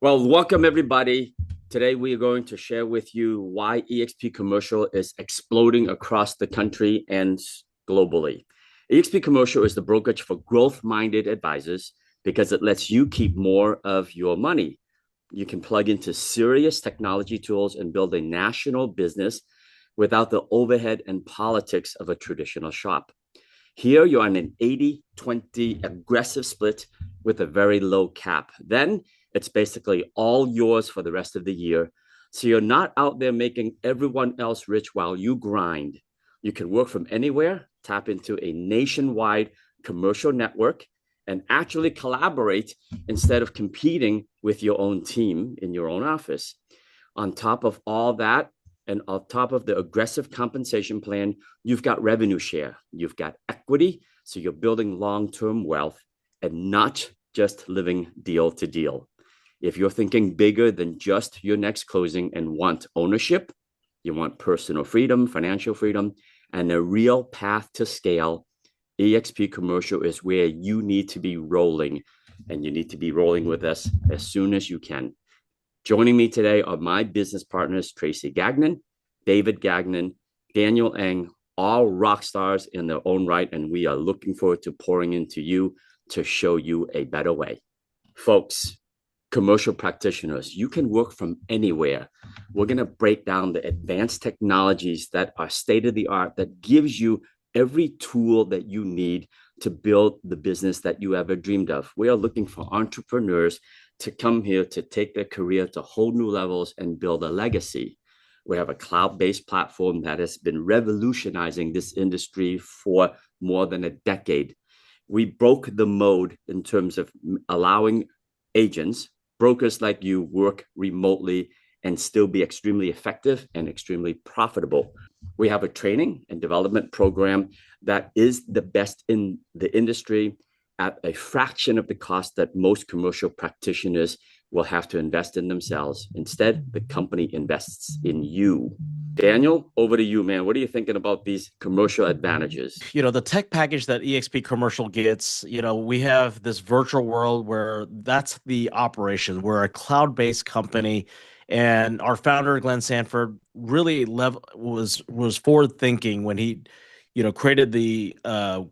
Well, welcome everybody. Today we are going to share with you why eXp Commercial is exploding across the country and globally. eXp Commercial is the brokerage for growth-minded advisors because it lets you keep more of your money. You can plug into serious technology tools and build a national business without the overhead and politics of a traditional shop. Here you're on an 80-20 aggressive split with a very low cap. Then it's basically all yours for the rest of the year. So you're not out there making everyone else rich while you grind. You can work from anywhere, tap into a nationwide commercial network, and actually collaborate instead of competing with your own team in your own office. On top of all that, and on top of the aggressive compensation plan, you've got revenue share, you've got equity, so you're building long-term wealth and not just living deal to deal. If you're thinking bigger than just your next closing and want ownership, you want personal freedom, financial freedom, and a real path to scale, eXp Commercial is where you need to be rolling, and you need to be rolling with us as soon as you can. Joining me today are my business partners, Traci Gagnon, David Gagnon, Daniel Eng, all rock stars in their own right, and we are looking forward to pouring into you to show you a better way. Folks, commercial practitioners, you can work from anywhere. We're going to break down the advanced technologies that are state-of-the-art that gives you every tool that you need to build the business that you ever dreamed of. We are looking for entrepreneurs to come here to take their career to whole new levels and build a legacy. We have a cloud-based platform that has been revolutionizing this industry for more than a decade. We broke the mode in terms of allowing agents, brokers like you, work remotely and still be extremely effective and extremely profitable. We have a training and development program that is the best in the industry at a fraction of the cost that most commercial practitioners will have to invest in themselves. Instead, the company invests in you. Daniel, over to you, man. What are you thinking about these commercial advantages? The tech package that eXp Commercial gets, we have this virtual world where that's the operation. We're a cloud-based company, and our founder, Glenn Sanford, really was forward-thinking when he created the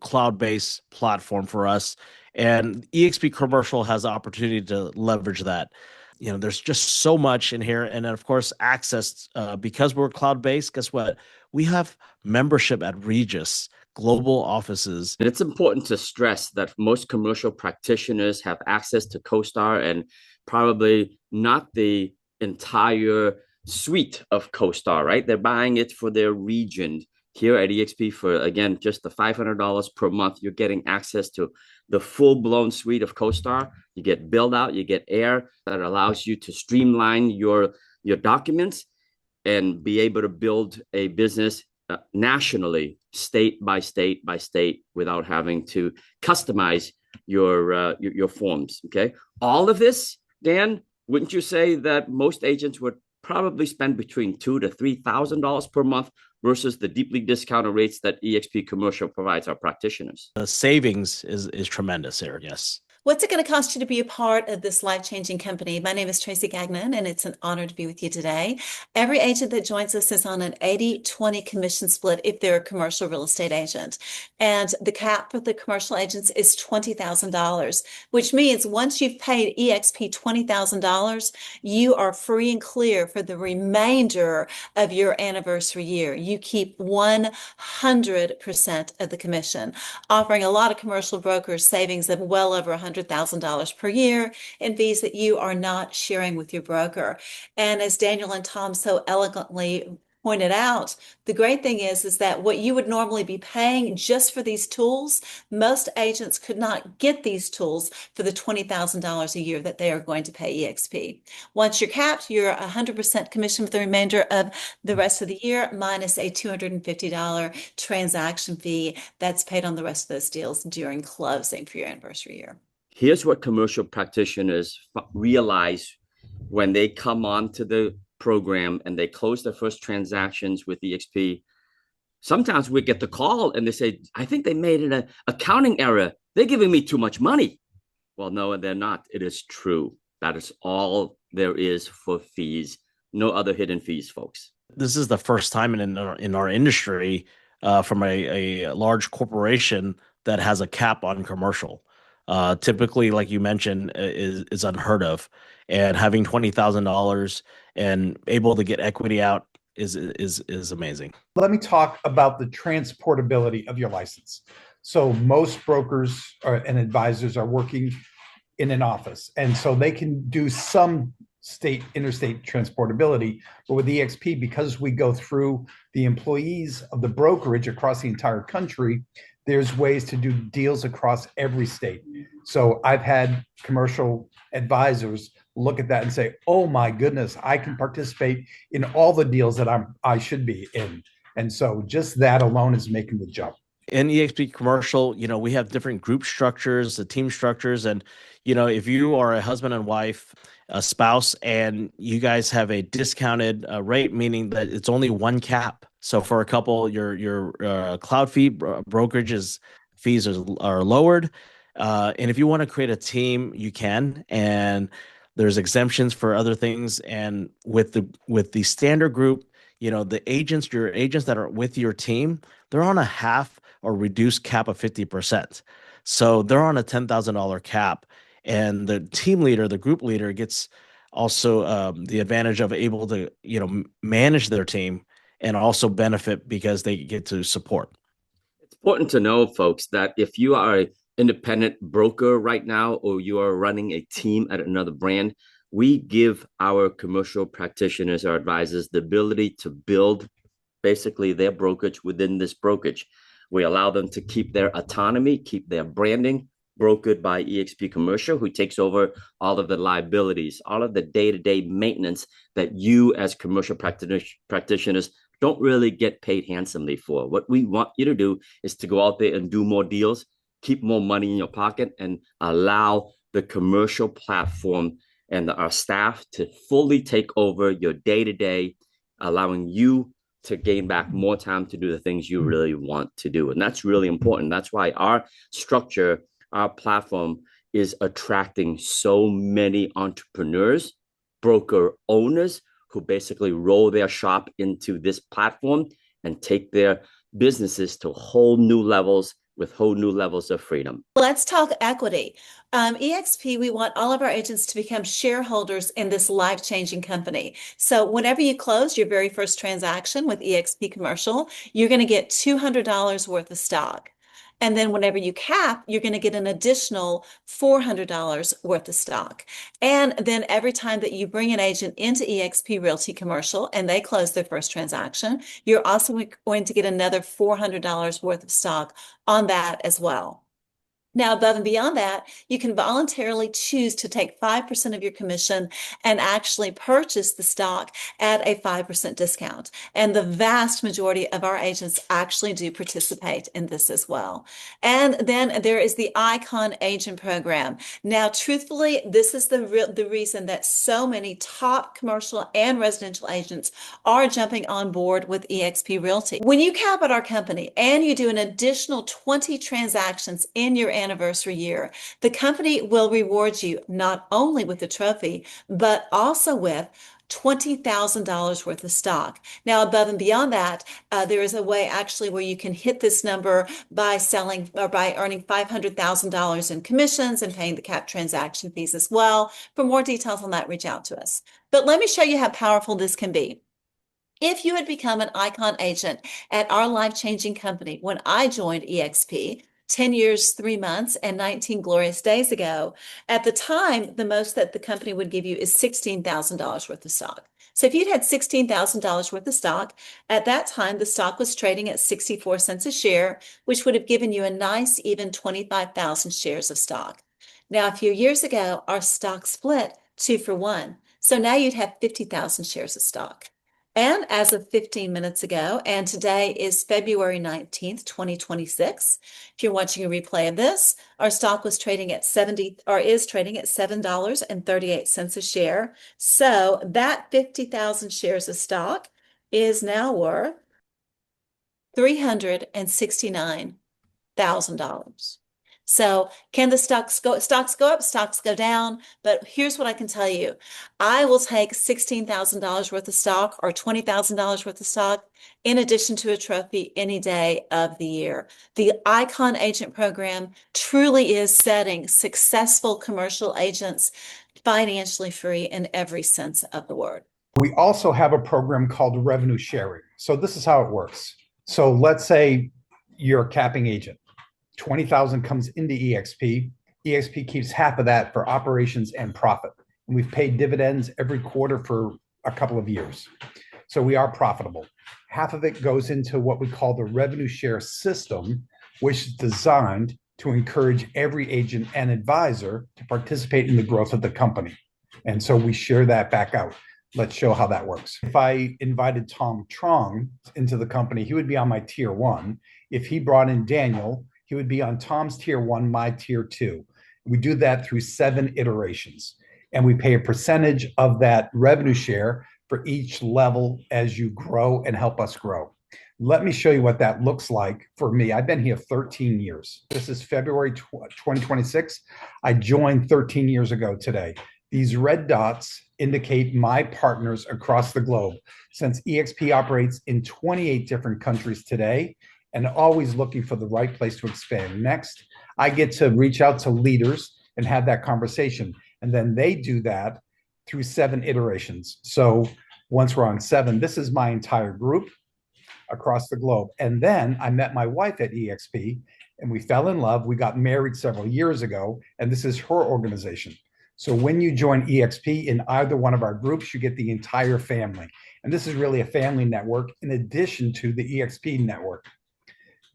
cloud-based platform for us. And eXp Commercial has the opportunity to leverage that. There's just so much in here. And then, of course, access, because we're cloud-based, guess what? We have membership at Regus, global offices. And it's important to stress that most commercial practitioners have access to CoStar and probably not the entire suite of CoStar, right? They're buying it for their region. Here at eXp, for, again, just the $500 per month, you're getting access to the full-blown suite of CoStar. You get build out, you get air that allows you to streamline your documents and be able to build a business nationally, state by state by state, without having to customize your forms. Okay, all of this, Dan, wouldn't you say that most agents would probably spend between $2,000 to $3,000 per month versus the deeply discounted rates that eXp Commercial provides our practitioners? The savings is tremendous here. Yes. What's it going to cost you to be a part of this life-changing company? My name is Traci Gagnon, and it's an honor to be with you today. Every agent that joins us is on an 80-20 commission split if they're a commercial real estate agent. And the cap for the commercial agents is $20,000, which means once you've paid eXp $20,000, you are free and clear for the remainder of your anniversary year. You keep 100% of the commission, offering a lot of commercial brokers savings of well over $100,000 per year in fees that you are not sharing with your broker. And as Daniel and Tom so elegantly pointed out, the great thing is that what you would normally be paying just for these tools, most agents could not get these tools for the $20,000 a year that they are going to pay eXp. Once you're capped, you're 100% commission for the remainder of the rest of the year, minus a $250 transaction fee that's paid on the rest of those deals during closing for your anniversary year. Here's what commercial practitioners realize when they come on to the program and they close their first transactions with eXp. Sometimes we get the call and they say, I think they made an accounting error. They're giving me too much money. Well, no, they're not. It is true. That is all there is for fees. No other hidden fees, folks. This is the first time in our industry from a large corporation that has a cap on commercial. Typically, like you mentioned, is unheard of. And having $20,000 and able to get equity out is amazing. Let me talk about the transportability of your license. So most brokers and advisors are working in an office, and so they can do some interstate transportability. But with eXp, because we go through the employees of the brokerage across the entire country, there's ways to do deals across every state. So I've had commercial advisors look at that and say, oh my goodness, I can participate in all the deals that I should be in. And so just that alone is making the jump. In eXp commercial, we have different group structures, the team structures, and if you are a husband and wife, a spouse, and you guys have a discounted rate, meaning that it's only one cap. So for a couple, your cloud fee brokerages fees are lowered, and if you want to create a team, you can, and there's exemptions for other things. And with the standard group, the agents, your agents that are with your team, they're on a half or reduced cap of 50%. So they're on a $10,000 cap. And the team leader, the group leader, gets also the advantage of able to, manage their team and also benefit because they get to support. It's important to know, folks, that if you are an independent broker right now, or you are running a team at another brand, we give our commercial practitioners, our advisors, the ability to build basically their brokerage within this brokerage. We allow them to keep their autonomy, keep their branding, brokered by eXp Commercial, who takes over all of the liabilities, all of the day-to-day maintenance that you as commercial practitioners don't really get paid handsomely for. What we want you to do is to go out there and do more deals, keep more money in your pocket, and allow the commercial platform and our staff to fully take over your day-to-day, allowing you to gain back more time to do the things you really want to do. And that's really important. That's why our structure, our platform is attracting so many entrepreneurs, broker owners who basically roll their shop into this platform and take their businesses to whole new levels with whole new levels of freedom. Let's talk equity. eXp, we want all of our agents to become shareholders in this life-changing company. So whenever you close your very first transaction with eXp Commercial, you're going to get $200 worth of stock. And then whenever you cap, you're going to get an additional $400 worth of stock. And then every time that you bring an agent into eXp Realty Commercial and they close their first transaction, you're also going to get another $400 worth of stock on that as well. Now, above and beyond that, you can voluntarily choose to take 5% of your commission and actually purchase the stock at a 5% discount. And the vast majority of our agents actually do participate in this as well. And then there is the Icon Agent Program. Now, truthfully, this is the reason that so many top commercial and residential agents are jumping on board with eXp Realty. When you cap at our company and you do an additional 20 transactions in your anniversary year, the company will reward you not only with the trophy, but also with $20,000 worth of stock. Now, above and beyond that, there is a way actually where you can hit this number by selling or by earning $500,000 in commissions and paying the cap transaction fees as well. For more details on that, reach out to us. But let me show you how powerful this can be. If you had become an Icon agent at our life-changing company when I joined eXp, 10 years, 3 months, and 19 glorious days ago. At the time, the most that the company would give you is $16,000 worth of stock. So if you'd had $16,000 worth of stock, at that time, the stock was trading at 64 cents a share, which would have given you a nice, even 25,000 shares of stock. Now, a few years ago, our stock split 2 for 1. So now you'd have 50,000 shares of stock. And as of 15 minutes ago, and today is February 19th, 2026. If you're watching a replay of this, our stock was trading at is trading at $7.38 a share. So that 50,000 shares of stock is now worth $369,000. So can the stocks go up, stocks go down? But here's what I can tell you. I will take $16,000 worth of stock or $20,000 worth of stock in addition to a trophy any day of the year. The Icon Agent Program truly is setting successful commercial agents financially free in every sense of the word. We also have a program called revenue sharing. So this is how it works. So let's say you're a capping agent. 20,000 comes into eXp. eXp keeps half of that for operations and profit. And we've paid dividends every quarter for a couple of years. So we are profitable. Half of it goes into what we call the revenue share system, which is designed to encourage every agent and advisor to participate in the growth of the company. And so we share that back out. Let's show how that works. If I invited Tom Truong into the company, he would be on my tier 1. If he brought in Daniel, he would be on Tom's tier 1, my tier 2. We do that through 7 iterations. And we pay a percentage of that revenue share for each level as you grow and help us grow. Let me show you what that looks like for me. I've been here 13 years. This is February 2026. I joined 13 years ago today. These red dots indicate my partners across the globe. Since eXp operates in 28 different countries today and always looking for the right place to expand. Next, I get to reach out to leaders and have that conversation. And then they do that through 7 iterations. So once we're on 7, this is my entire group across the globe. And then I met my wife at eXp and we fell in love. We got married several years ago, and this is her organization. So when you join eXp in either one of our groups, you get the entire family. And this is really a family network in addition to the eXp network.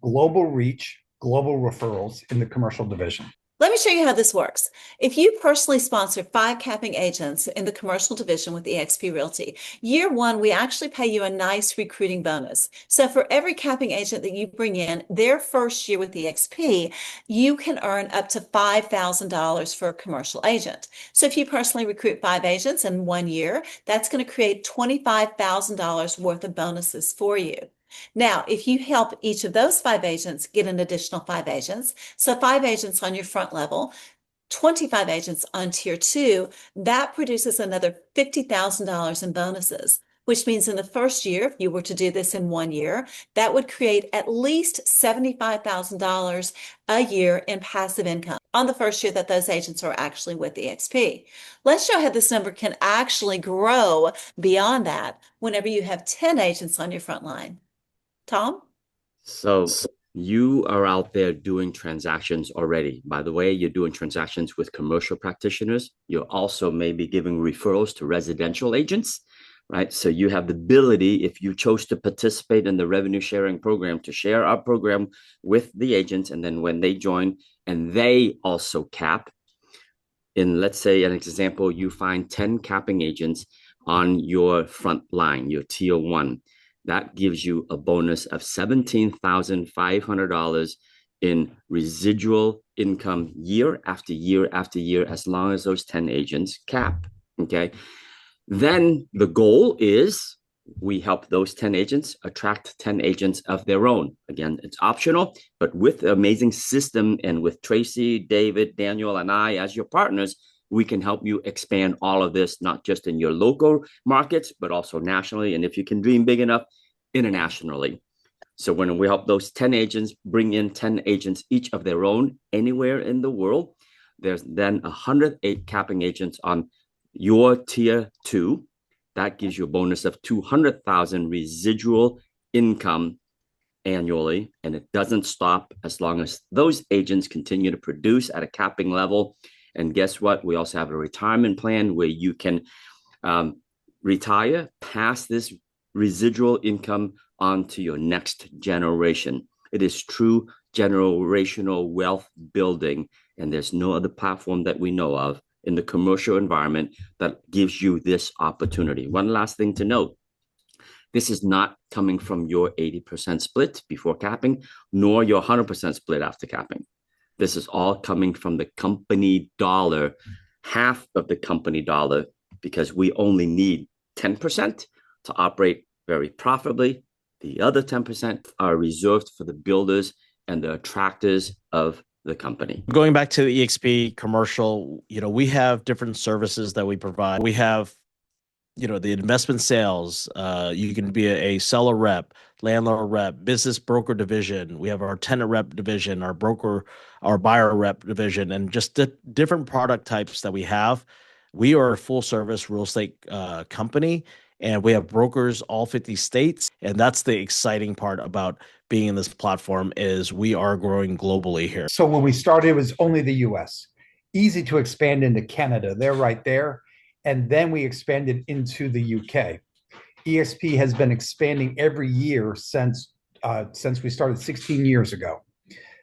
Global reach, global referrals in the commercial division. Let me show you how this works. If you personally sponsor 5 capping agents in the commercial division with eXp Realty, year 1, we actually pay you a nice recruiting bonus. So for every capping agent that you bring in their first year with eXp, you can earn up to $5,000 for a commercial agent. So if you personally recruit 5 agents in 1 year, that's going to create $25,000 worth of bonuses for you. Now, if you help each of those 5 agents get an additional 5 agents, so 5 agents on your front level, 25 agents on tier 2, that produces another $50,000 in bonuses, which means in the first year, if you were to do this in 1 year, that would create at least $75,000 a year in passive income on the first year that those agents are actually with eXp. Let's show how this number can actually grow beyond that whenever you have 10 agents on your front line. Tom? So you are out there doing transactions already. By the way, you're doing transactions with commercial practitioners. You're also maybe giving referrals to residential agents, right? So you have the ability, if you chose to participate in the revenue sharing program, to share our program with the agents. And then when they join and they also cap, in, let's say, an example, you find 10 capping agents on your front line, your tier 1. That gives you a bonus of $17,500 in residual income year after year after year, as long as those 10 agents cap. Okay. Then the goal is we help those 10 agents attract 10 agents of their own. Again, it's optional, but with the amazing system and with Traci, David, Daniel, and I as your partners, we can help you expand all of this, not just in your local markets, but also nationally. And if you can dream big enough, internationally. So when we help those 10 agents bring in 10 agents, each of their own, anywhere in the world, there's then 108 capping agents on your tier 2. That gives you a bonus of $200,000 residual income annually. And it doesn't stop as long as those agents continue to produce at a capping level. And guess what? We also have a retirement plan where you can retire, pass this residual income onto your next generation. It is true generational wealth building, and there's no other platform that we know of in the commercial environment that gives you this opportunity. One last thing to note, this is not coming from your 80% split before capping, nor your 100% split after capping. This is all coming from the company dollar, half of the company dollar, because we only need 10% to operate very profitably. The other 10% are reserved for the builders and the attractors of the company. Going back to the eXp commercial, we have different services that we provide. We have the investment sales. You can be a seller rep, landlord rep, business broker division. We have our tenant rep division, our buyer rep division, and just different product types that we have. We are a full service real estate company, and we have brokers all 50 states. And that's the exciting part about being in this platform is we are growing globally here. So when we started, it was only the US. Easy to expand into Canada. They're right there. And then we expanded into the UK. eXp has been expanding every year since we started 16 years ago.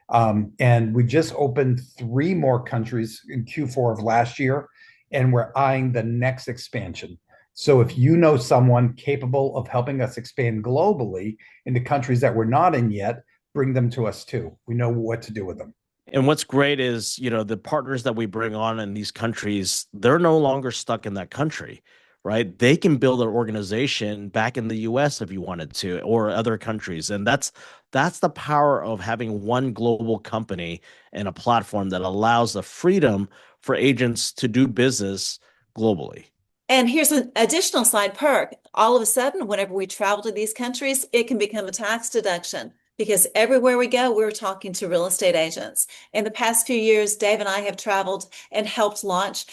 And we just opened 3 more countries in Q4 of last year, and we're eyeing the next expansion. So if you know someone capable of helping us expand globally into countries that we're not in yet, bring them to us too. We know what to do with them. And what's great is, the partners that we bring on in these countries, they're no longer stuck in that country, right? They can build an organization back in the US if you wanted to, or other countries. And that's the power of having one global company and a platform that allows the freedom for agents to do business globally. And here's an additional side perk. All of a sudden, whenever we travel to these countries, it can become a tax deduction. Because everywhere we go, we're talking to real estate agents. In the past few years, Dave and I have traveled and helped launch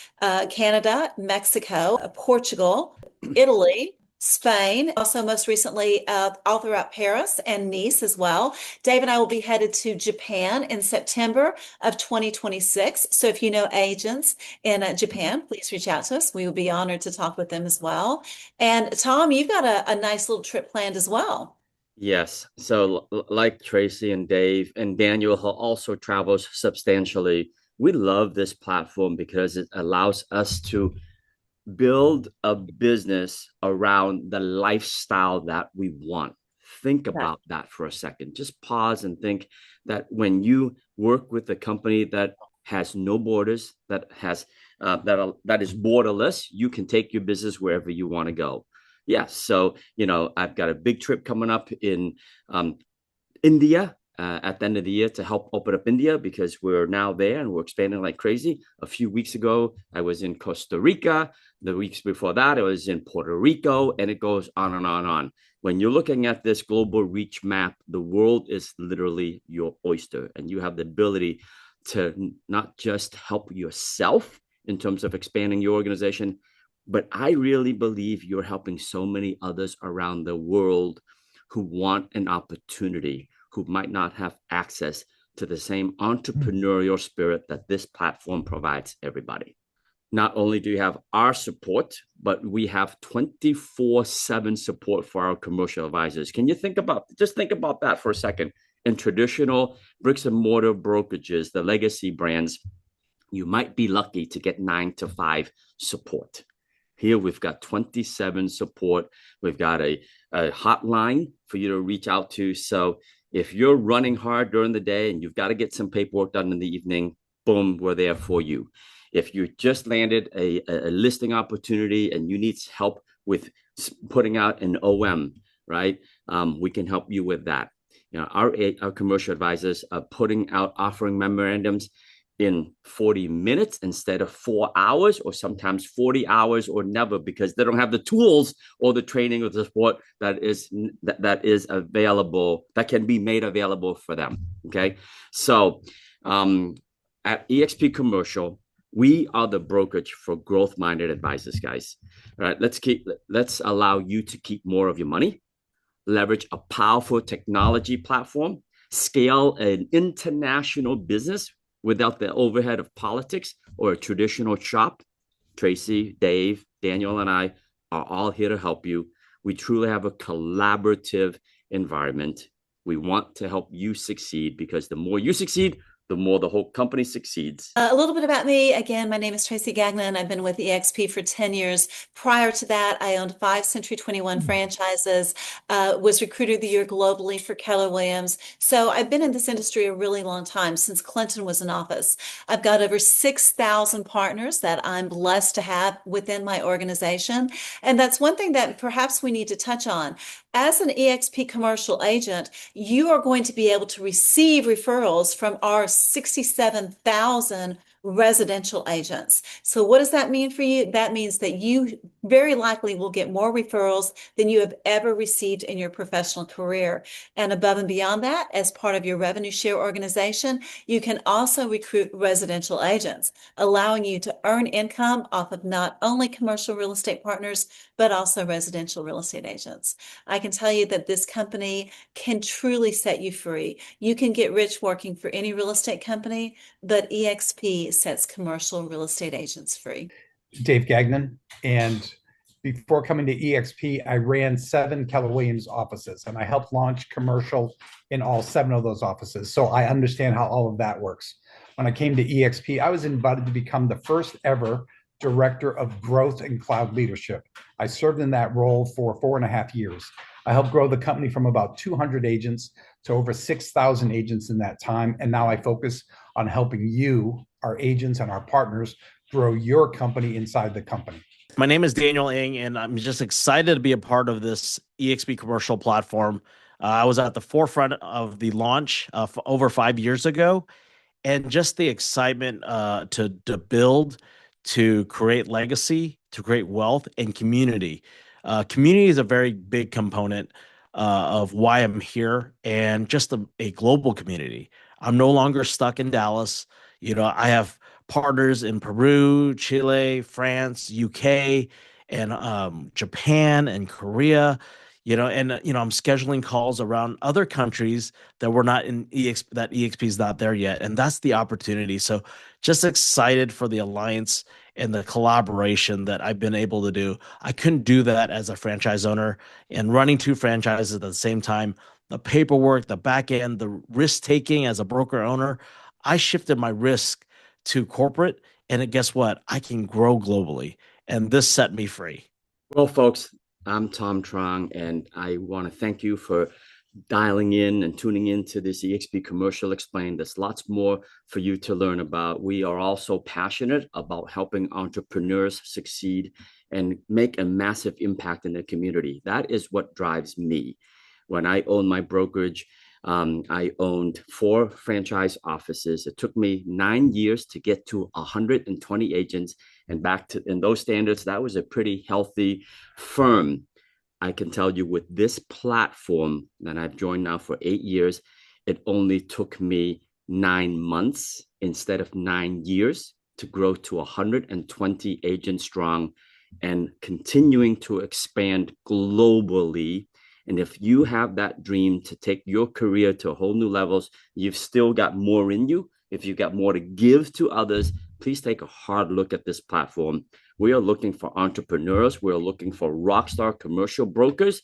Canada, Mexico, Portugal, Italy, Spain, also most recently all throughout Paris and Nice as well. Dave and I will be headed to Japan in September of 2026. So if you know agents in Japan, please reach out to us. We will be honored to talk with them as well. And Tom, you've got a nice little trip planned as well. Yes. So like Traci and Dave and Daniel, who also travels substantially, we love this platform because it allows us to build a business around the lifestyle that we want. Think about that for a second. Just pause and think that when you work with a company that has no borders, that has that is borderless, you can take your business wherever you want to go. Yeah, so I've got a big trip coming up in India at the end of the year to help open up India because we're now there and we're expanding like crazy. A few weeks ago, I was in Costa Rica. The weeks before that, I was in Puerto Rico, and it goes on and on and on. When you're looking at this global reach map, the world is literally your oyster, and you have the ability to not just help yourself in terms of expanding your organization, but I really believe you're helping so many others around the world who want an opportunity, who might not have access to the same entrepreneurial spirit that this platform provides everybody. Not only do you have our support, but we have 24/7 support for our commercial advisors. Can you think about that for a second? In traditional bricks and mortar brokerages, the legacy brands, you might be lucky to get 9 to 5 support. Here we've got 27 support. We've got a hotline for you to reach out to. So if you're running hard during the day and you've got to get some paperwork done in the evening, boom, we're there for you. If you just landed a listing opportunity and you need help with putting out an OM, right? We can help you with that. Our commercial advisors are putting out offering memorandums in 40 minutes instead of 4 hours, or sometimes 40 hours or never, because they don't have the tools or the training or the support that is available, that can be made available for them. Okay. So at eXp Commercial, we are the brokerage for growth-minded advisors, guys. All right. Let's allow you to keep more of your money, leverage a powerful technology platform, scale an international business without the overhead of politics or a traditional shop. Traci, Dave, Daniel, and I are all here to help you. We truly have a collaborative environment. We want to help you succeed because the more you succeed, the more the whole company succeeds. A little bit about me. Again, my name is Traci Gagnon. I've been with eXp for 10 years. Prior to that, I owned 5 Century 21 franchises, was Recruiter of the Year globally for Keller Williams. So I've been in this industry a really long time, since Clinton was in office. I've got over 6,000 partners that I'm blessed to have within my organization. And that's one thing that perhaps we need to touch on. As an eXp commercial agent, you are going to be able to receive referrals from our 67,000 residential agents. So what does that mean for you? That means that you very likely will get more referrals than you have ever received in your professional career. And above and beyond that, as part of your revenue share organization, you can also recruit residential agents, allowing you to earn income off of not only commercial real estate partners, but also residential real estate agents. I can tell you that this company can truly set you free. You can get rich working for any real estate company, but eXp sets commercial real estate agents free. Dave Gagnon, and before coming to eXp, I ran 7 Keller Williams offices, and I helped launch commercial in all 7 of those offices. So I understand how all of that works. When I came to eXp, I was invited to become the first ever Director of Growth and Cloud Leadership. I served in that role for 4.5 years. I helped grow the company from about 200 agents to over 6,000 agents in that time. And now I focus on helping you, our agents and our partners, grow your company inside the company. My name is Daniel Eng, and I'm just excited to be a part of this eXp commercial platform. I was at the forefront of the launch over 5 years ago, and just the excitement to build, to create legacy, to create wealth and community. Community is a very big component of why I'm here, and just a global community. I'm no longer stuck in Dallas. I have partners in Peru, Chile, France, UK, and Japan and Korea. I'm scheduling calls around other countries that we're not in EXP, that EXP is not there yet. And that's the opportunity. So just excited for the alliance and the collaboration that I've been able to do. I couldn't do that as a franchise owner, and running 2 franchises at the same time, the paperwork, the back end, the risk taking as a broker owner. I shifted my risk to corporate, and guess what? I can grow globally, and this set me free. Well, folks, I'm Tom Truong, and I want to thank you for dialing in and tuning into this eXp Commercial Explained. There's lots more for you to learn about. We are also passionate about helping entrepreneurs succeed and make a massive impact in their community. That is what drives me. When I owned my brokerage, I owned 4 franchise offices. It took me 9 years to get to 120 agents. And back to in those standards, that was a pretty healthy firm. I can tell you with this platform that I've joined now for 8 years, it only took me 9 months instead of 9 years to grow to 120 agents strong and continuing to expand globally. And if you have that dream to take your career to a whole new levels, you've still got more in you. If you've got more to give to others, please take a hard look at this platform. We are looking for entrepreneurs. We're looking for rockstar commercial brokers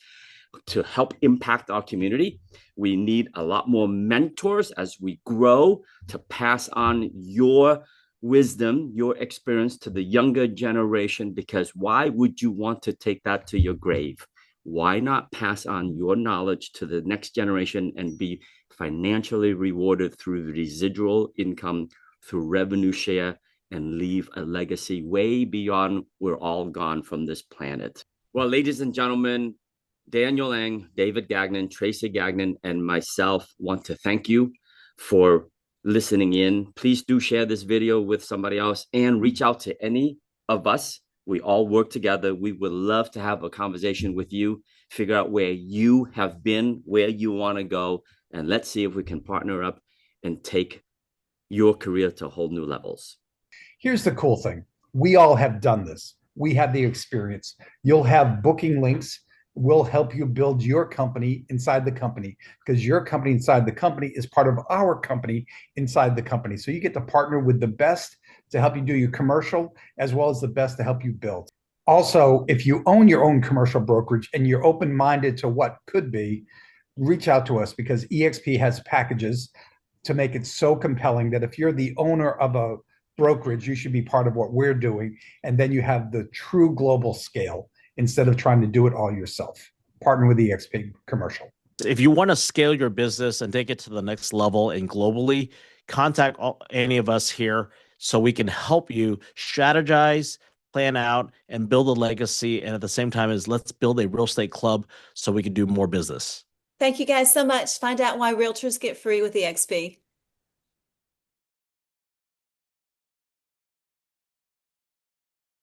to help impact our community. We need a lot more mentors as we grow to pass on your wisdom, your experience to the younger generation, because why would you want to take that to your grave? Why not pass on your knowledge to the next generation and be financially rewarded through residual income, through revenue share, and leave a legacy way beyond we're all gone from this planet? Well, ladies and gentlemen, Daniel Eng, David Gagnon, Traci Gagnon, and myself want to thank you for listening in. Please do share this video with somebody else and reach out to any of us. We all work together. We would love to have a conversation with you, figure out where you have been, where you want to go, and let's see if we can partner up and take your career to whole new levels. Here's the cool thing. We all have done this. We have the experience. You'll have booking links. We'll help you build your company inside the company, because your company inside the company is part of our company inside the company. So you get to partner with the best to help you do your commercial, as well as the best to help you build. Also, if you own your own commercial brokerage and you're open-minded to what could be, reach out to us, because eXp has packages to make it so compelling that if you're the owner of a brokerage, you should be part of what we're doing. And then you have the true global scale instead of trying to do it all yourself. Partner with eXp Commercial. If you want to scale your business and take it to the next level and globally, contact any of us here so we can help you strategize, plan out, and build a legacy. And at the same time, let's build a real estate club so we can do more business. Thank you guys so much. Find out why realtors get free with eXp.